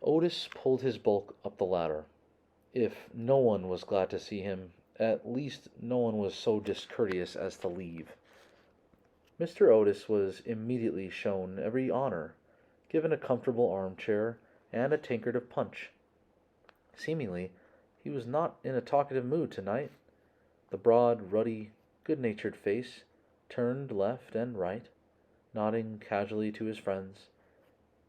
Otis pulled his bulk up the ladder. If no one was glad to see him, at least no one was so discourteous as to leave. Mr. Otis was immediately shown every honor, given a comfortable armchair and a tankard of punch. Seemingly, he was not in a talkative mood tonight. The broad, ruddy, good-natured face turned left and right, nodding casually to his friends,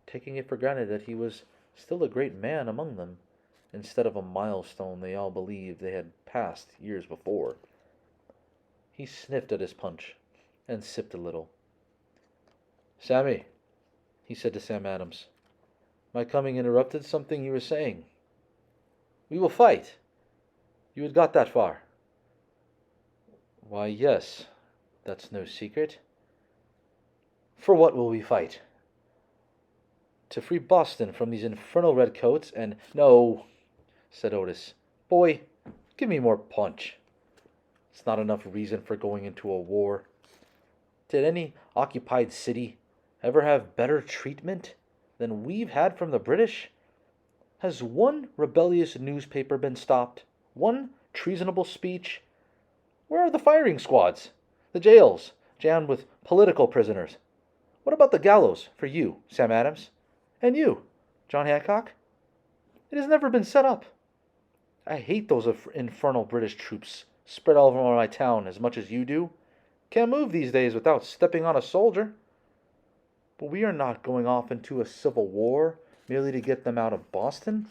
taking it for granted that he was still a great man among them, instead of a milestone they all believed they had passed years before. He sniffed at his punch and sipped a little. "Sammy," he said to Sam Adams, "my coming interrupted something you were saying. We will fight. You had got that far." "Why, yes, that's no secret." "For what will we fight?" "To free Boston from these infernal redcoats and—" "No," said Otis. "Boy, give me more punch. It's not enough reason for going into a war. Did any occupied city ever have better treatment than we've had from the British? Has one rebellious newspaper been stopped? One treasonable speech? Where are the firing squads? The jails jammed with political prisoners? What about the gallows for you, Sam Adams? And you, John Hancock? It has never been set up. I hate those infernal British troops spread all over my town as much as you do. Can't move these days without stepping on a soldier. But we are not going off into a civil war merely to get them out of Boston.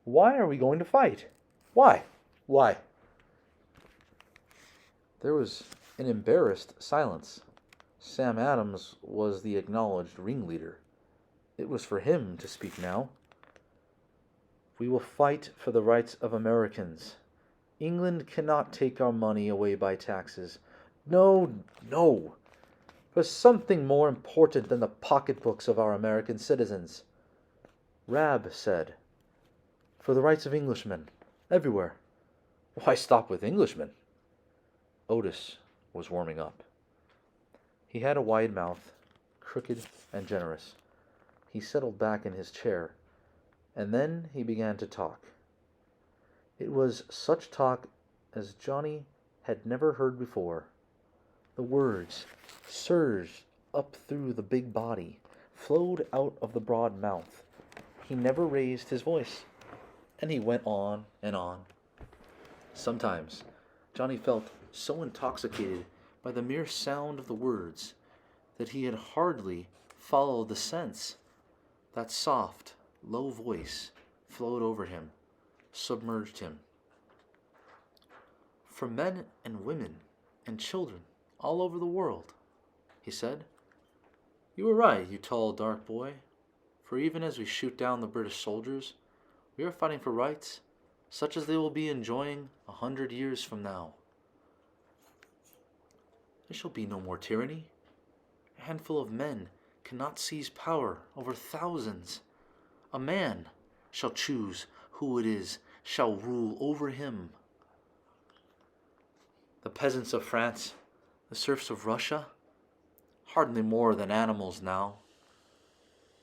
Why are we going to fight? Why? Why?" There was an embarrassed silence. Sam Adams was the acknowledged ringleader. It was for him to speak now. "We will fight for the rights of Americans. England cannot take our money away by taxes. No, no. For something more important than the pocketbooks of our American citizens. Rab said, for the rights of Englishmen, everywhere." "Why stop with Englishmen?" Otis was warming up. He had a wide mouth, crooked and generous. He settled back in his chair, and then he began to talk. It was such talk as Johnny had never heard before. The words surged up through the big body, flowed out of the broad mouth. He never raised his voice, and he went on and on. Sometimes Johnny felt so intoxicated by the mere sound of the words that he had hardly followed the sense. That soft, low voice flowed over him, submerged him. "For men and women and children all over the world," he said. "You were right, you tall, dark boy, for even as we shoot down the British soldiers, we are fighting for rights such as they will be enjoying 100 years from now. There shall be no more tyranny. A handful of men cannot seize power over thousands. A man shall choose who it is shall rule over him. The peasants of France, the serfs of Russia, hardly more than animals now.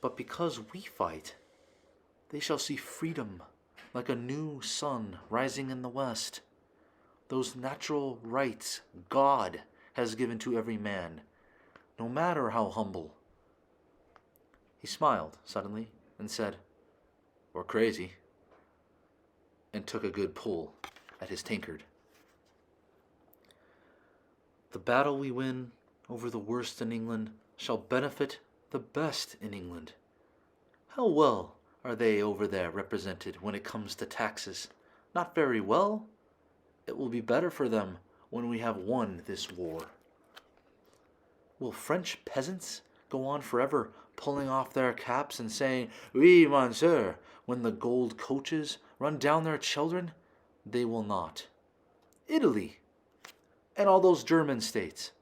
But because we fight, they shall see freedom like a new sun rising in the west. Those natural rights God has given to every man, no matter how humble." He smiled suddenly and said, "Or crazy," and took a good pull at his tankard. "The battle we win over the worst in England shall benefit the best in England. How well are they over there represented when it comes to taxes? Not very well. It will be better for them when we have won this war. Will French peasants go on forever pulling off their caps and saying, 'Oui, monsieur,' when the gold coaches run down their children? They will not. Italy and all those German states,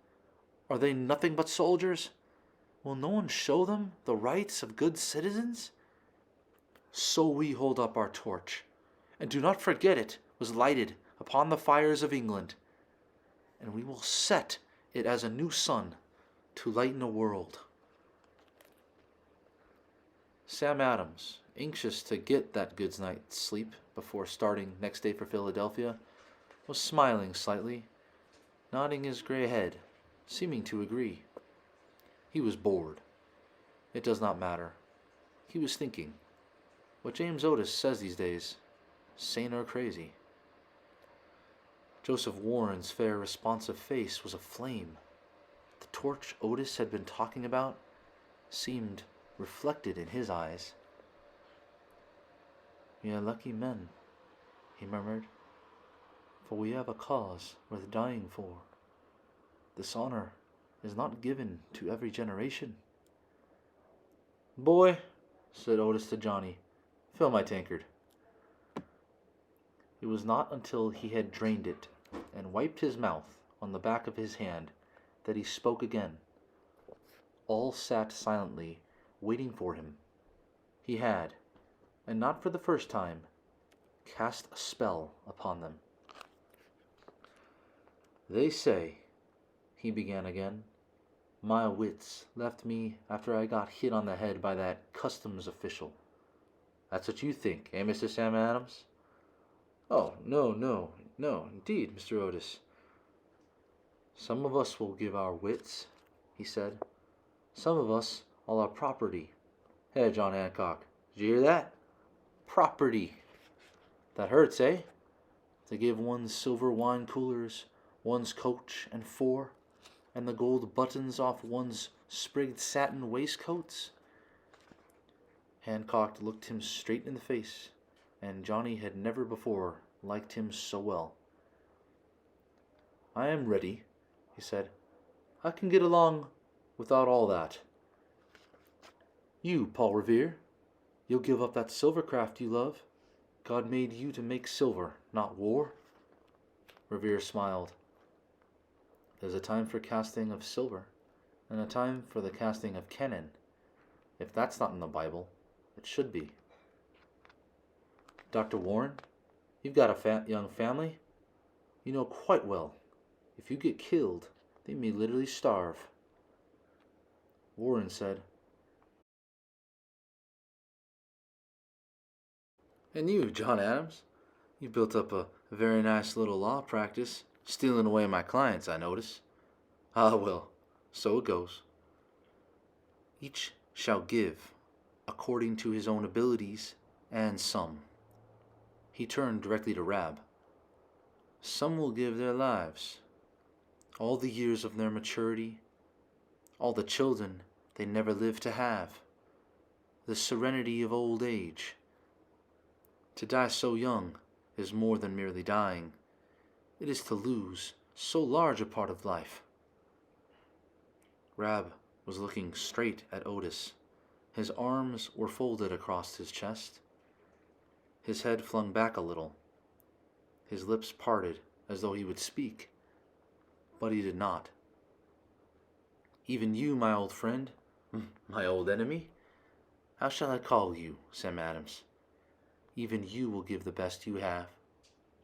are they nothing but soldiers? Will no one show them the rights of good citizens? So we hold up our torch, and do not forget it was lighted upon the fires of England, and we will set it as a new sun to lighten a world." Sam Adams, anxious to get that good night's sleep before starting next day for Philadelphia, was smiling slightly, nodding his gray head, seeming to agree. He was bored. It does not matter. He was thinking. What James Otis says these days, sane or crazy. Joseph Warren's fair, responsive face was aflame. The torch Otis had been talking about seemed reflected in his eyes. "We are lucky men," he murmured, "for we have a cause worth dying for. This honor is not given to every generation." "Boy," said Otis to Johnny, "fill my tankard." It was not until he had drained it and wiped his mouth on the back of his hand that he spoke again. All sat silently, waiting for him. He had, and not for the first time, cast a spell upon them. "They say," he began again, "my wits left me after I got hit on the head by that customs official. That's what you think, eh, Mr. Sam Adams?" "Oh, no, indeed, Mr. Otis." "Some of us will give our wits," he said. "Some of us all our property. Hey, John Hancock, did you hear that? Property. That hurts, eh? To give one's silver wine coolers, one's coach and four, and the gold buttons off one's sprigged satin waistcoats." Hancock looked him straight in the face, and Johnny had never before liked him so well. "I am ready," he said. "I can get along without all that. You, Paul Revere, you'll give up that silvercraft you love. God made you to make silver, not war." Revere smiled. "There's a time for casting of silver, and a time for the casting of cannon. If that's not in the Bible, it should be." "Dr. Warren, you've got a young family. You know quite well, if you get killed, they may literally starve." Warren said, "And you, John Adams, you built up a very nice little law practice, stealing away my clients, I notice." "Ah, well, so it goes." "Each shall give according to his own abilities, and some." He turned directly to Rab. "Some will give their lives, all the years of their maturity, all the children they never lived to have, the serenity of old age. To die so young is more than merely dying. It is to lose so large a part of life." Rab was looking straight at Otis. His arms were folded across his chest. His head flung back a little. His lips parted as though he would speak, but he did not. "Even you, my old friend, my old enemy? How shall I call you, Sam Adams? Even you will give the best you have.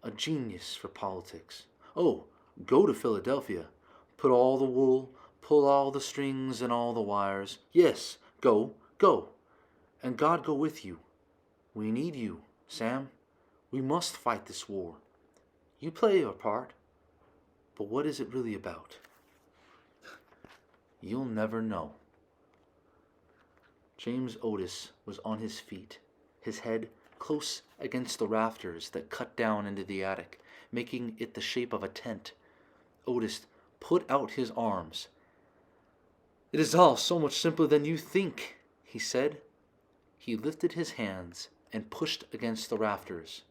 A genius for politics. Oh, go to Philadelphia. Put all the wool, pull all the strings and all the wires. Yes, go. And God go with you. We need you, Sam. We must fight this war. You play your part. But what is it really about? You'll never know." James Otis was on his feet, his head close against the rafters that cut down into the attic, making it the shape of a tent. Otis put out his arms. "It is all so much simpler than you think," he said. He lifted his hands and pushed against the rafters.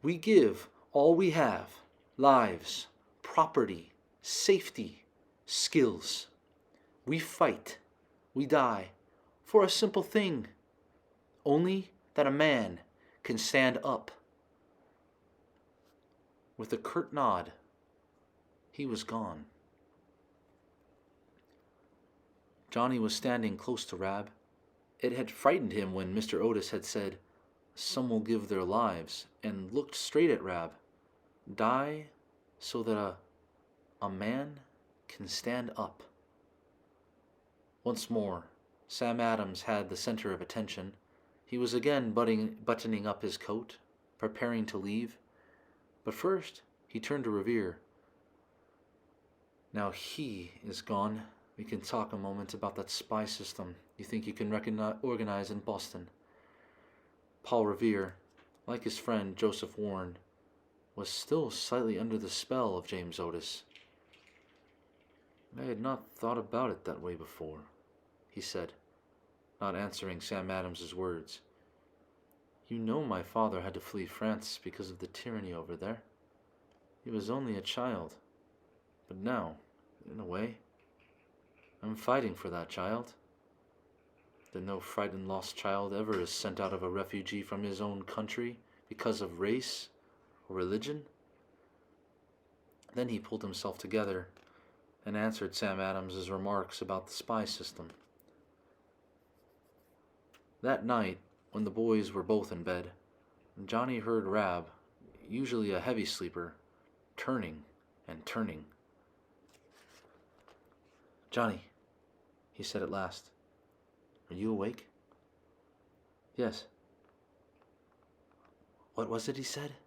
"We give all we have, lives, property, safety, skills. We fight, we die, for a simple thing, only that a man can stand up." With a curt nod, he was gone. Johnny was standing close to Rab. It had frightened him when Mr. Otis had said, "Some will give their lives," and looked straight at Rab. Die so that a man can stand up. Once more, Sam Adams had the center of attention. He was again buttoning up his coat, preparing to leave. But first, he turned to Revere. "Now he is gone. We can talk a moment about that spy system you think you can organize in Boston." Paul Revere, like his friend Joseph Warren, was still slightly under the spell of James Otis. "I had not thought about it that way before," he said, not answering Sam Adams's words. "You know my father had to flee France because of the tyranny over there. He was only a child. But now, in a way, I'm fighting for that child. That no frightened lost child ever is sent out of a refugee from his own country because of race or religion." Then he pulled himself together and answered Sam Adams's remarks about the spy system. That night, when the boys were both in bed, Johnny heard Rab, usually a heavy sleeper, turning and turning. "Johnny," he said at last, "are you awake?" "Yes." "What was it he said?"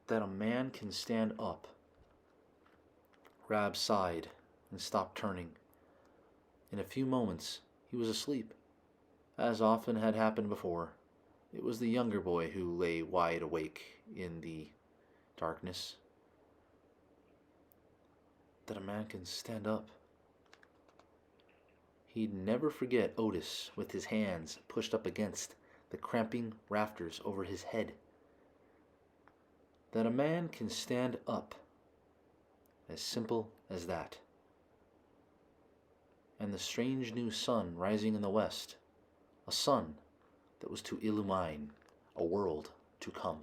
"That a man can stand up." Rab sighed and stopped turning. In a few moments he was asleep. As often had happened before, it was the younger boy who lay wide awake in the darkness. That a man can stand up. He'd never forget Otis with his hands pushed up against the cramping rafters over his head. That a man can stand up. As simple as that. And the strange new sun rising in the west, a sun that was to illumine a world to come.